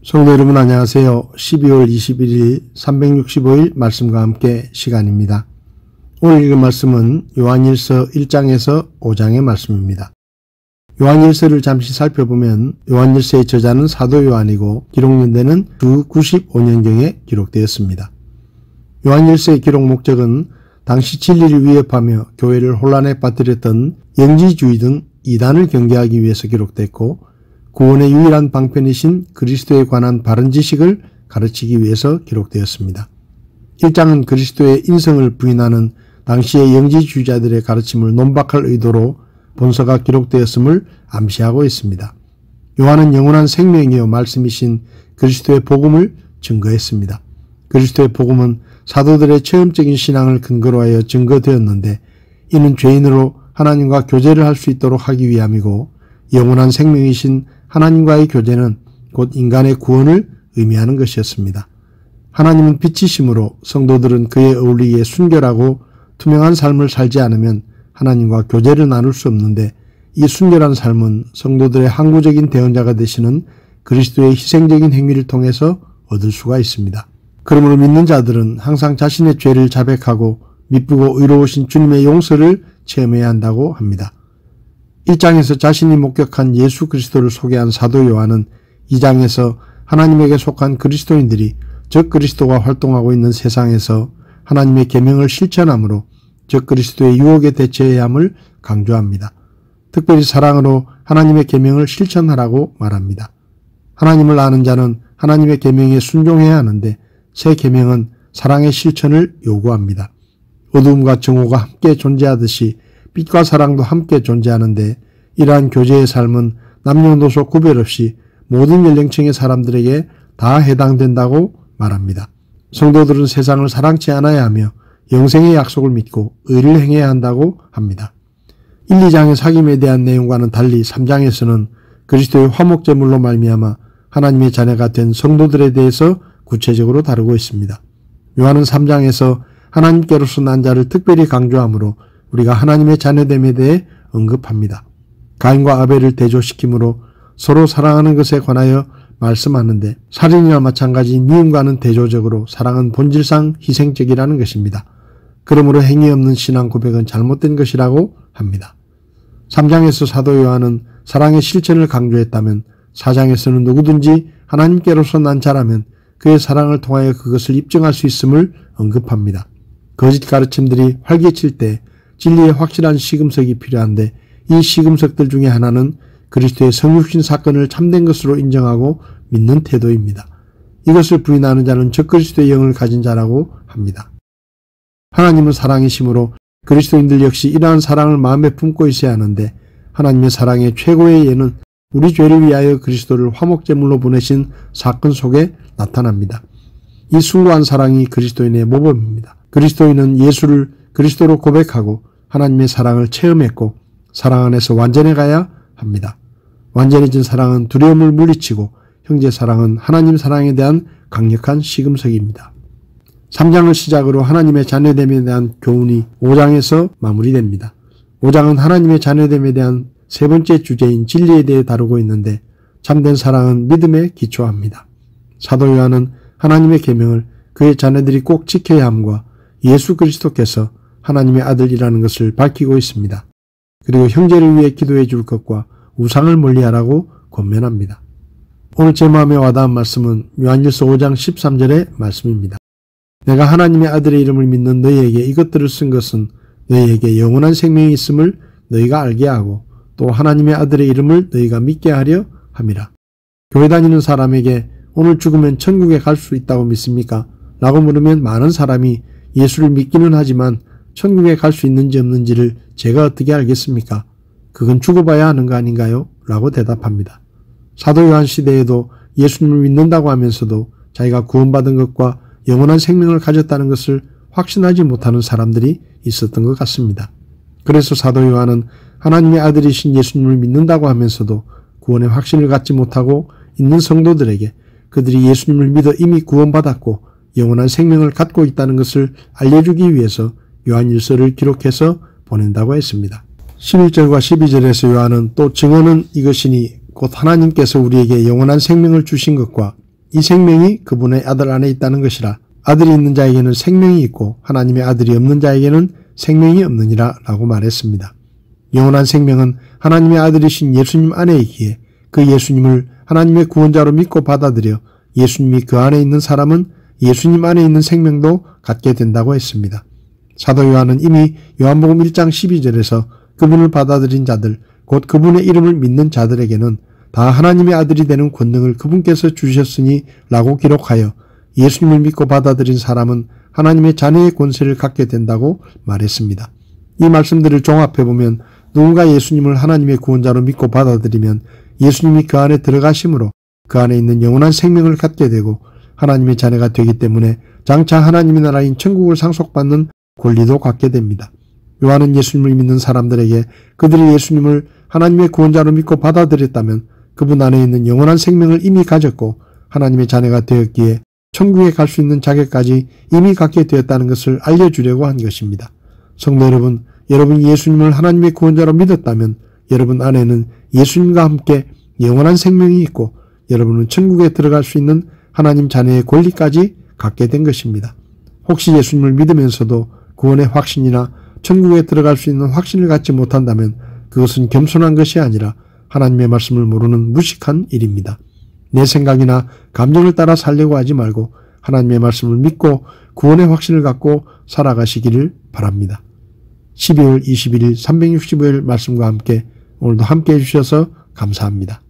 성도 여러분 안녕하세요. 12월 21일 365일 말씀과 함께 시간입니다. 오늘 읽은 말씀은 요한일서 1장에서 5장의 말씀입니다. 요한일서를 잠시 살펴보면 요한일서의 저자는 사도 요한이고 기록연대는 주 95년경에 기록되었습니다. 요한일서의 기록 목적은 당시 진리를 위협하며 교회를 혼란에 빠뜨렸던 영지주의 등 이단을 경계하기 위해서 기록됐고 구원의 유일한 방편이신 그리스도에 관한 바른 지식을 가르치기 위해서 기록되었습니다. 1장은 그리스도의 인성을 부인하는 당시의 영지주의자들의 가르침을 논박할 의도로 본서가 기록되었음을 암시하고 있습니다. 요한은 영원한 생명이요 말씀이신 그리스도의 복음을 증거했습니다. 그리스도의 복음은 사도들의 체험적인 신앙을 근거로 하여 증거되었는데 이는 죄인으로 하나님과 교제를 할 수 있도록 하기 위함이고 영원한 생명이신 하나님과의 교제는 곧 인간의 구원을 의미하는 것이었습니다. 하나님은 빛이시므로 성도들은 그에 어울리기에 순결하고 투명한 삶을 살지 않으면 하나님과 교제를 나눌 수 없는데 이 순결한 삶은 성도들의 항구적인 대언자가 되시는 그리스도의 희생적인 행위를 통해서 얻을 수가 있습니다. 그러므로 믿는 자들은 항상 자신의 죄를 자백하고 미쁘고 의로우신 주님의 용서를 체험해야 한다고 합니다. 1장에서 자신이 목격한 예수 그리스도를 소개한 사도 요한은 2장에서 하나님에게 속한 그리스도인들이 적 그리스도가 활동하고 있는 세상에서 하나님의 계명을 실천함으로 적 그리스도의 유혹에 대처해야 함을 강조합니다. 특별히 사랑으로 하나님의 계명을 실천하라고 말합니다. 하나님을 아는 자는 하나님의 계명에 순종해야 하는데 새 계명은 사랑의 실천을 요구합니다. 어두움과 정오가 함께 존재하듯이 빛과 사랑도 함께 존재하는데 이러한 교제의 삶은 남녀노소 구별 없이 모든 연령층의 사람들에게 다 해당된다고 말합니다. 성도들은 세상을 사랑치 않아야 하며 영생의 약속을 믿고 의를 행해야 한다고 합니다. 1, 2장의 사귐에 대한 내용과는 달리 3장에서는 그리스도의 화목제물로 말미암아 하나님의 자녀가 된 성도들에 대해서 구체적으로 다루고 있습니다. 요한은 3장에서 하나님께로서 난 자를 특별히 강조하므로 우리가 하나님의 자녀됨에 대해 언급합니다. 가인과 아벨을 대조시키므로 서로 사랑하는 것에 관하여 말씀하는데 살인이나 마찬가지인 미움과는 대조적으로 사랑은 본질상 희생적이라는 것입니다. 그러므로 행위 없는 신앙 고백은 잘못된 것이라고 합니다. 3장에서 사도 요한은 사랑의 실천을 강조했다면 4장에서는 누구든지 하나님께로서 난 자라면 그의 사랑을 통하여 그것을 입증할 수 있음을 언급합니다. 거짓 가르침들이 활개칠 때 진리의 확실한 시금석이 필요한데 이 시금석들 중에 하나는 그리스도의 성육신 사건을 참된 것으로 인정하고 믿는 태도입니다. 이것을 부인하는 자는 적 그리스도의 영을 가진 자라고 합니다. 하나님은 사랑이시므로 그리스도인들 역시 이러한 사랑을 마음에 품고 있어야 하는데 하나님의 사랑의 최고의 예는 우리 죄를 위하여 그리스도를 화목제물로 보내신 사건 속에 나타납니다. 이 숭고한 사랑이 그리스도인의 모범입니다. 그리스도인은 예수를 그리스도로 고백하고 하나님의 사랑을 체험했고 사랑 안에서 완전해 가야 합니다. 완전해진 사랑은 두려움을 물리치고 형제 사랑은 하나님 사랑에 대한 강력한 시금석입니다. 3장을 시작으로 하나님의 자녀됨에 대한 교훈이 5장에서 마무리됩니다. 5장은 하나님의 자녀됨에 대한 세 번째 주제인 진리에 대해 다루고 있는데 참된 사랑은 믿음에 기초합니다. 사도 요한은 하나님의 계명을 그의 자녀들이 꼭 지켜야 함과 예수 그리스도께서 하나님의 아들이라는 것을 밝히고 있습니다. 그리고 형제를 위해 기도해 줄 것과 우상을 멀리하라고 권면합니다. 오늘 제 마음에 와닿은 말씀은 요한일서 5장 13절의 말씀입니다. 내가 하나님의 아들의 이름을 믿는 너희에게 이것들을 쓴 것은 너희에게 영원한 생명이 있음을 너희가 알게 하고 또 하나님의 아들의 이름을 너희가 믿게 하려 함이라. 교회 다니는 사람에게 오늘 죽으면 천국에 갈 수 있다고 믿습니까? 라고 물으면 많은 사람이 예수를 믿기는 하지만 천국에 갈 수 있는지 없는지를 제가 어떻게 알겠습니까? 그건 죽어봐야 하는 거 아닌가요? 라고 대답합니다. 사도 요한 시대에도 예수님을 믿는다고 하면서도 자기가 구원받은 것과 영원한 생명을 가졌다는 것을 확신하지 못하는 사람들이 있었던 것 같습니다. 그래서 사도 요한은 하나님의 아들이신 예수님을 믿는다고 하면서도 구원의 확신을 갖지 못하고 있는 성도들에게 그들이 예수님을 믿어 이미 구원받았고 영원한 생명을 갖고 있다는 것을 알려주기 위해서 요한일서를 기록해서 보낸다고 했습니다. 11절과 12절에서 요한은 또 증언은 이것이니 곧 하나님께서 우리에게 영원한 생명을 주신 것과 이 생명이 그분의 아들 안에 있다는 것이라. 아들이 있는 자에게는 생명이 있고 하나님의 아들이 없는 자에게는 생명이 없느니라 라고 말했습니다. 영원한 생명은 하나님의 아들이신 예수님 안에 있기에 그 예수님을 하나님의 구원자로 믿고 받아들여 예수님이 그 안에 있는 사람은 예수님 안에 있는 생명도 갖게 된다고 했습니다. 사도 요한은 이미 요한복음 1장 12절에서 그분을 받아들인 자들, 곧 그분의 이름을 믿는 자들에게는 다 하나님의 아들이 되는 권능을 그분께서 주셨으니 라고 기록하여 예수님을 믿고 받아들인 사람은 하나님의 자녀의 권세를 갖게 된다고 말했습니다. 이 말씀들을 종합해보면 누군가 예수님을 하나님의 구원자로 믿고 받아들이면 예수님이 그 안에 들어가심으로 그 안에 있는 영원한 생명을 갖게 되고 하나님의 자녀가 되기 때문에 장차 하나님의 나라인 천국을 상속받는 권리도 갖게 됩니다. 요한은 예수님을 믿는 사람들에게 그들이 예수님을 하나님의 구원자로 믿고 받아들였다면 그분 안에 있는 영원한 생명을 이미 가졌고 하나님의 자녀가 되었기에 천국에 갈 수 있는 자격까지 이미 갖게 되었다는 것을 알려주려고 한 것입니다. 성도 여러분, 여러분이 예수님을 하나님의 구원자로 믿었다면 여러분 안에는 예수님과 함께 영원한 생명이 있고 여러분은 천국에 들어갈 수 있는 하나님 자녀의 권리까지 갖게 된 것입니다. 혹시 예수님을 믿으면서도 구원의 확신이나 천국에 들어갈 수 있는 확신을 갖지 못한다면 그것은 겸손한 것이 아니라 하나님의 말씀을 모르는 무식한 일입니다. 내 생각이나 감정을 따라 살려고 하지 말고 하나님의 말씀을 믿고 구원의 확신을 갖고 살아가시기를 바랍니다. 12월 21일 365일 말씀과 함께 오늘도 함께 해주셔서 감사합니다.